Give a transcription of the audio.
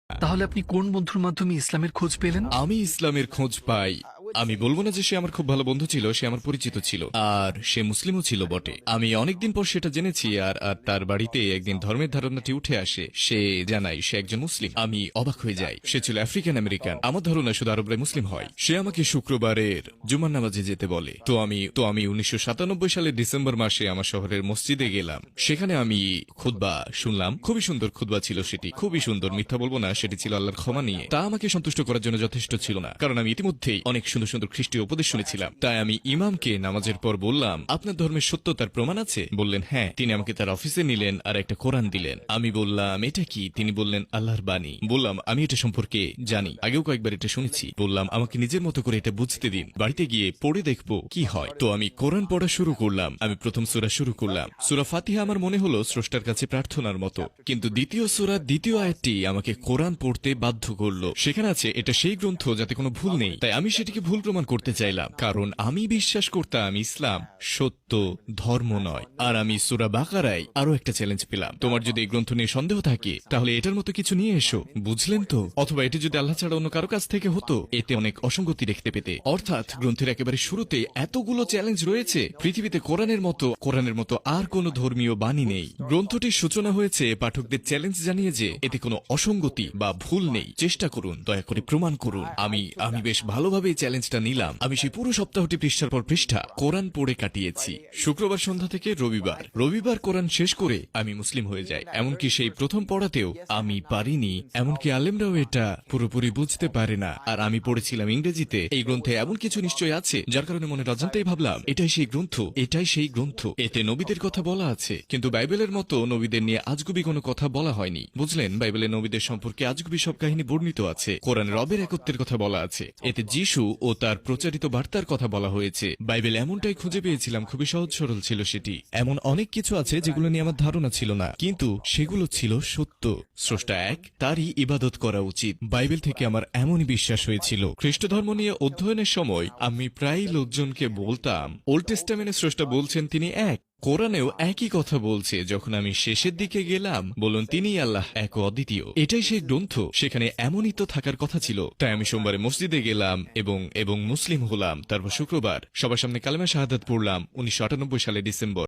তাহলে আপনি কোন বন্ধুর মাধ্যমে ইসলামের খোঁজ পেলেন? আমি ইসলামের খোঁজ পাই, আমি বলবো না যে সে আমার খুব ভালো বন্ধু ছিল, সে আমার পরিচিত ছিল আর সে মুসলিমও ছিল বটে। আমি অনেকদিন পর সেটা জেনেছি আর আর তার বাড়িতে একদিন ধর্মের ধারণাটি উঠে আসে। সে জানায় সে একজন মুসলিম। আমি অবাক হয়ে যাই। সে ছিল আফ্রিকান আমেরিকান। আমার ধারণা শুধু আরবরাই মুসলিম হয়। সে আমাকে শুক্রবারের জুমার নামাজে যেতে বলে। তো আমি 1997 সালের ডিসেম্বর মাসে আমার শহরের মসজিদে গেলাম। সেখানে আমি খুতবা শুনলাম। খুবই সুন্দর খুতবা ছিল সেটি, খুবই সুন্দর, মিথ্যা বলবো না। সেটি ছিল আল্লাহর ক্ষমা নিয়ে। তা আমাকে সন্তুষ্ট করার জন্য যথেষ্ট ছিল না, কারণ আমি ইতিমধ্যেই অনেক সুন্দর সুন্দর খ্রিস্টীয় উপদেশ শুনেছিলাম। তাই আমি ইমামকে নামাজের পর বললাম, আপনার ধর্মের সত্যতার প্রমাণ আছে? বললেন হ্যাঁ। তিনি আমাকে তার অফিসে নিলেন আর একটা কোরআন দিলেন। আমি বললাম এটা কি? তিনি বললেন আল্লাহর বাণী। বললাম আমি এটা সম্পর্কে জানি, আগেও কয়েকবার এটা শুনেছি। বললাম আমাকে নিজের মতো করে এটা বুঝতে দিন, বাড়িতে গিয়ে পড়ে দেখবো কি হয়। তো আমি কোরআন পড়া শুরু করলাম। আমি প্রথম সূরা শুরু করলাম। সূরা ফাতিহা আমার মনে হলো স্রষ্টার কাছে প্রার্থনার মতো, কিন্তু দ্বিতীয় সূরার দ্বিতীয় আয়াতটি আমাকে কোরআন পড়তে বাধ্য করলো। সেখানে আছে এটা সেই গ্রন্থ যাতে কোনো ভুল নেই। তাই আমি সেটিকে ভুল প্রমাণ করতে চাইলাম, কারণ আমি বিশ্বাস করতাম ইসলাম সত্য ধর্ম নয়। আর আমি সূরা বাকারায় আরো একটা চ্যালেঞ্জ পেলাম, তোমার যদি এই গ্রন্থ নিয়ে সন্দেহ থাকে তাহলে এটার মতো কিছু নিয়ে এসো। বুঝলেন তো? অথবা এটি যদি আল্লাহ ছাড়া অন্য কারো কাছ থেকে হতো, এতে অনেক অসঙ্গতি দেখতে পেতে। অর্থাৎ গ্রন্থের একেবারে শুরুতে এতগুলো চ্যালেঞ্জ রয়েছে। পৃথিবীতে কোরআনের মতো আর কোনো ধর্মীয় বাণী নেই। গ্রন্থটির সূচনা হয়েছে পাঠকদের চ্যালেঞ্জ জানিয়ে যে এতে কোনো অসঙ্গতি বা ভুল নেই। চেষ্টা করুন, দয়া করে প্রমাণ করুন। আমি বেশ ভালোভাবে এই চ্যালেঞ্জটা নিলাম। আমি সেই পুরো সপ্তাহটি পৃষ্ঠার পর পৃষ্ঠা কোরআন পড়ে কাটিয়েছি। শুক্রবার সন্ধ্যা থেকে রবিবার কোরআন শেষ করে আমি মুসলিম হয়ে যাই। এমনকি সেই প্রথম পড়াতেও আমি পারিনি, এমনকি আলেমরাও এটা পুরোপুরি বুঝতে পারে না। আর আমি পড়েছিলাম ইংরেজিতে। এই গ্রন্থে এমন কিছু নিশ্চয় আছে যার কারণে মনে অজান্তেই ভাবলাম এটাই সেই গ্রন্থ। এতে নবীদের কথা বলা আছে, কিন্তু বাইবেলের মতো নবীদের নিয়ে আজগুবি কোনো কথা বলা হয়নি। বুঝলেন, বাইবেলে নবীদের সম্পর্কে আজগুবি সব কাহিনী বর্ণিত আছে। কোরআনে রবের একত্বের কথা বলা আছে। এতে যিশু ও তার প্রচারিত বার্তার কথা বলা হয়েছে। বাইবেল এমনটাই খুঁজে পেয়েছিলাম, খুবই সহজ সরল ছিল সেটি। এমন অনেক কিছু আছে যেগুলো নিয়ে আমার ধারণা ছিল না, কিন্তু সেগুলো ছিল সত্য। স্রষ্টা এক, তারই ইবাদত করা উচিত। বাইবেল থেকে আমার এমনই বিশ্বাস হয়েছিল। খ্রিস্ট ধর্ম নিয়ে অধ্যয়নের সময় আমি প্রায় লোকজনকে বলতাম ওল্ড টেস্টামেন্টে স্রষ্টা বলছেন তিনি এক, কোরআনেও একই কথা বলছে। যখন আমি শেষের দিকে গেলাম, বলুন তিনি আল্লাহ এক ও অদ্বিতীয়। এটাই সেই গ্রন্থ, সেখানে এমনই তো থাকার কথা ছিল। তাই আমি সোমবারে মসজিদে গেলাম এবং মুসলিম হলাম। তারপর শুক্রবার সবার সামনে কালেমা শাহাদাত পড়লাম 1998 সালে ডিসেম্বর।